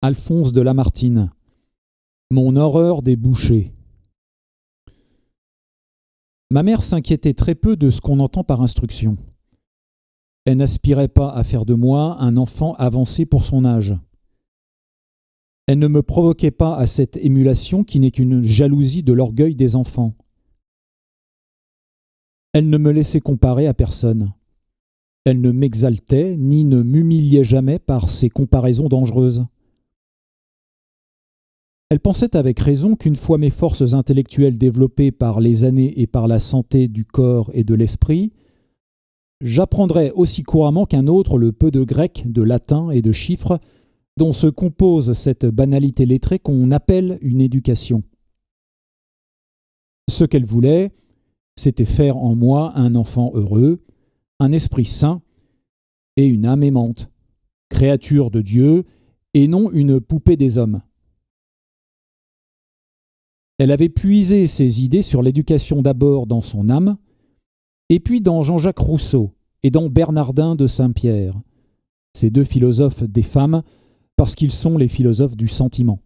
Alphonse de Lamartine. Mon horreur des bouchers. Ma mère s'inquiétait très peu de ce qu'on entend par instruction. Elle n'aspirait pas à faire de moi un enfant avancé pour son âge. Elle ne me provoquait pas à cette émulation qui n'est qu'une jalousie de l'orgueil des enfants. Elle ne me laissait comparer à personne. Elle ne m'exaltait ni ne m'humiliait jamais par ses comparaisons dangereuses. Elle pensait avec raison qu'une fois mes forces intellectuelles développées par les années et par la santé du corps et de l'esprit, j'apprendrais aussi couramment qu'un autre le peu de grec, de latin et de chiffres dont se compose cette banalité lettrée qu'on appelle une éducation. Ce qu'elle voulait, c'était faire en moi un enfant heureux, un esprit sain et une âme aimante, créature de Dieu et non une poupée des hommes. Elle avait puisé ses idées sur l'éducation d'abord dans son âme, et puis dans Jean-Jacques Rousseau et dans Bernardin de Saint-Pierre, ces deux philosophes des femmes, parce qu'ils sont les philosophes du sentiment.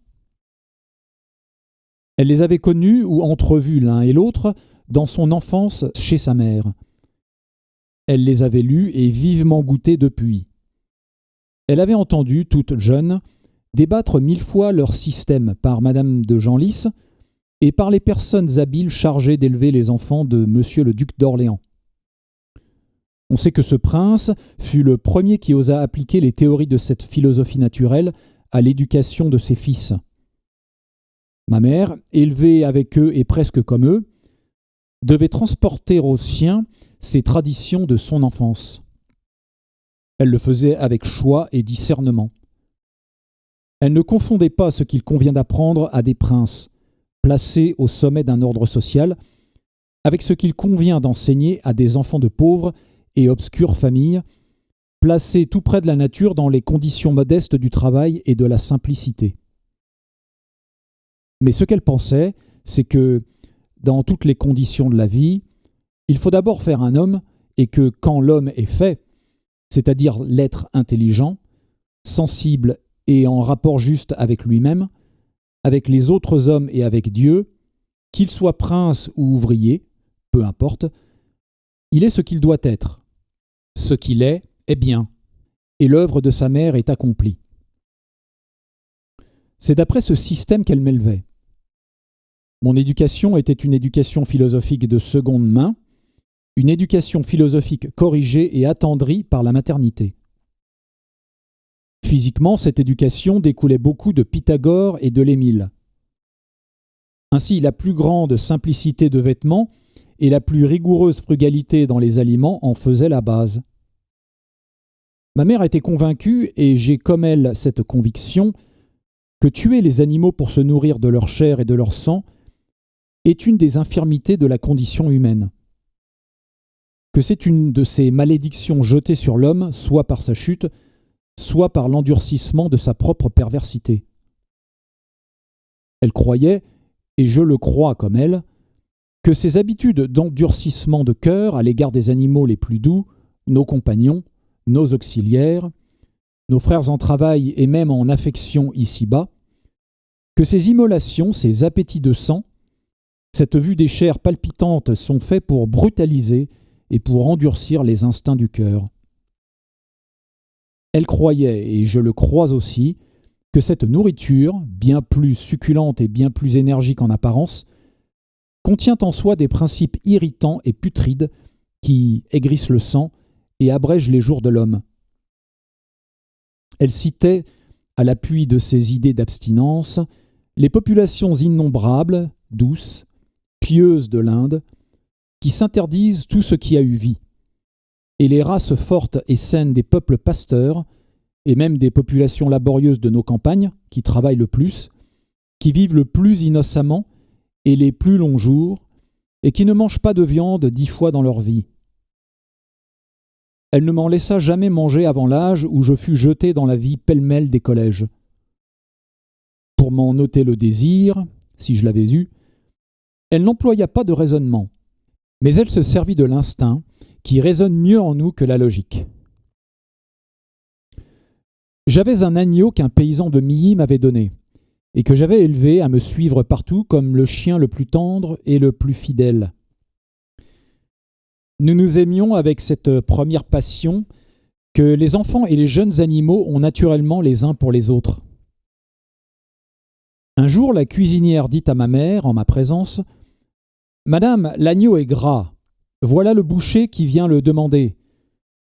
Elle les avait connus ou entrevus l'un et l'autre dans son enfance chez sa mère. Elle les avait lus et vivement goûtés depuis. Elle avait entendu, toute jeune, débattre 1000 fois leur système par Madame de Genlis et par les personnes habiles chargées d'élever les enfants de Monsieur le duc d'Orléans. On sait que ce prince fut le premier qui osa appliquer les théories de cette philosophie naturelle à l'éducation de ses fils. Ma mère, élevée avec eux et presque comme eux, devait transporter aux siens ces traditions de son enfance. Elle le faisait avec choix et discernement. Elle ne confondait pas ce qu'il convient d'apprendre à des princes, placés au sommet d'un ordre social, avec ce qu'il convient d'enseigner à des enfants de pauvres et obscures familles, placés tout près de la nature dans les conditions modestes du travail et de la simplicité. Mais ce qu'elle pensait, c'est que, dans toutes les conditions de la vie, il faut d'abord faire un homme et que quand l'homme est fait, c'est-à-dire l'être intelligent, sensible et en rapport juste avec lui-même, avec les autres hommes et avec Dieu, qu'il soit prince ou ouvrier, peu importe, il est ce qu'il doit être. Ce qu'il est bien, et l'œuvre de sa mère est accomplie. C'est d'après ce système qu'elle m'élevait. Mon éducation était une éducation philosophique de seconde main, une éducation philosophique corrigée et attendrie par la maternité. Physiquement, cette éducation découlait beaucoup de Pythagore et de l'Émile. Ainsi, la plus grande simplicité de vêtements et la plus rigoureuse frugalité dans les aliments en faisaient la base. Ma mère était convaincue, et j'ai comme elle cette conviction, que tuer les animaux pour se nourrir de leur chair et de leur sang est une des infirmités de la condition humaine. Que c'est une de ces malédictions jetées sur l'homme, soit par sa chute, soit par l'endurcissement de sa propre perversité. Elle croyait, et je le crois comme elle, que ces habitudes d'endurcissement de cœur à l'égard des animaux les plus doux, nos compagnons, nos auxiliaires, nos frères en travail et même en affection ici-bas, que ces immolations, ces appétits de sang, cette vue des chairs palpitantes sont faits pour brutaliser et pour endurcir les instincts du cœur. Elle croyait, et je le crois aussi, que cette nourriture, bien plus succulente et bien plus énergique en apparence, contient en soi des principes irritants et putrides qui aigrissent le sang et abrègent les jours de l'homme. Elle citait, à l'appui de ses idées d'abstinence, les populations innombrables, douces, pieuses de l'Inde, qui s'interdisent tout ce qui a eu vie, et les races fortes et saines des peuples pasteurs, et même des populations laborieuses de nos campagnes, qui travaillent le plus, qui vivent le plus innocemment et les plus longs jours, et qui ne mangent pas de viande 10 fois dans leur vie. Elle ne m'en laissa jamais manger avant l'âge où je fus jeté dans la vie pêle-mêle des collèges. Pour m'en ôter le désir, si je l'avais eu, elle n'employa pas de raisonnement, mais elle se servit de l'instinct qui raisonne mieux en nous que la logique. J'avais un agneau qu'un paysan de Milly m'avait donné, et que j'avais élevé à me suivre partout comme le chien le plus tendre et le plus fidèle. Nous nous aimions avec cette première passion que les enfants et les jeunes animaux ont naturellement les uns pour les autres. Un jour, la cuisinière dit à ma mère, en ma présence, « Madame, l'agneau est gras. Voilà le boucher qui vient le demander.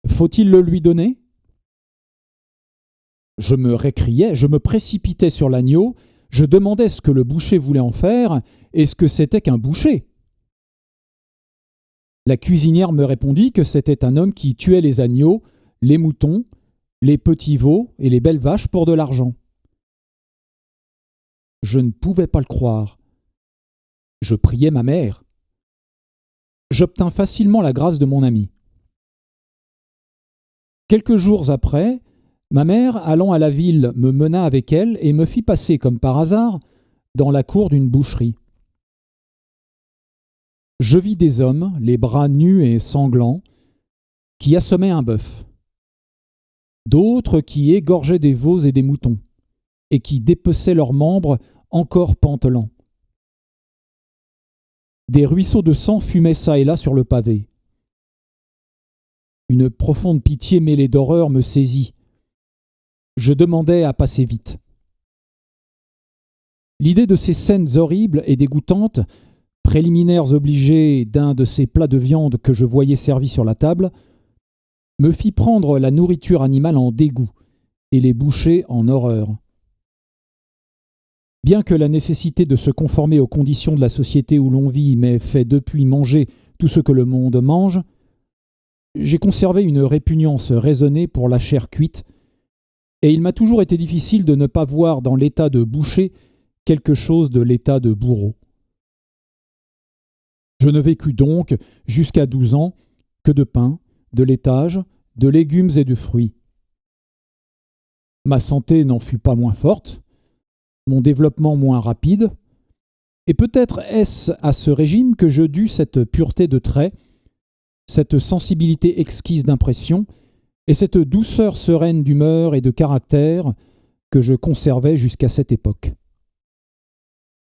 Faut-il le lui donner ?» Je me récriais, je me précipitais sur l'agneau, je demandais ce que le boucher voulait en faire et ce que c'était qu'un boucher. La cuisinière me répondit que c'était un homme qui tuait les agneaux, les moutons, les petits veaux et les belles vaches pour de l'argent. Je ne pouvais pas le croire. Je priais ma mère. J'obtins facilement la grâce de mon ami. Quelques jours après, ma mère, allant à la ville, me mena avec elle et me fit passer, comme par hasard, dans la cour d'une boucherie. Je vis des hommes, les bras nus et sanglants, qui assommaient un bœuf, d'autres qui égorgeaient des veaux et des moutons, et qui dépeçaient leurs membres encore pantelants. Des ruisseaux de sang fumaient çà et là sur le pavé. Une profonde pitié mêlée d'horreur me saisit. Je demandais à passer vite. L'idée de ces scènes horribles et dégoûtantes, préliminaires obligés d'un de ces plats de viande que je voyais servis sur la table, me fit prendre la nourriture animale en dégoût et les bouchers en horreur. Bien que la nécessité de se conformer aux conditions de la société où l'on vit m'ait fait depuis manger tout ce que le monde mange, j'ai conservé une répugnance raisonnée pour la chair cuite, et il m'a toujours été difficile de ne pas voir dans l'état de boucher quelque chose de l'état de bourreau. Je ne vécus donc, jusqu'à 12 ans, que de pain, de laitage, de légumes et de fruits. Ma santé n'en fut pas moins forte, mon développement moins rapide, et peut-être est-ce à ce régime que je dus cette pureté de traits, cette sensibilité exquise d'impression et cette douceur sereine d'humeur et de caractère que je conservais jusqu'à cette époque.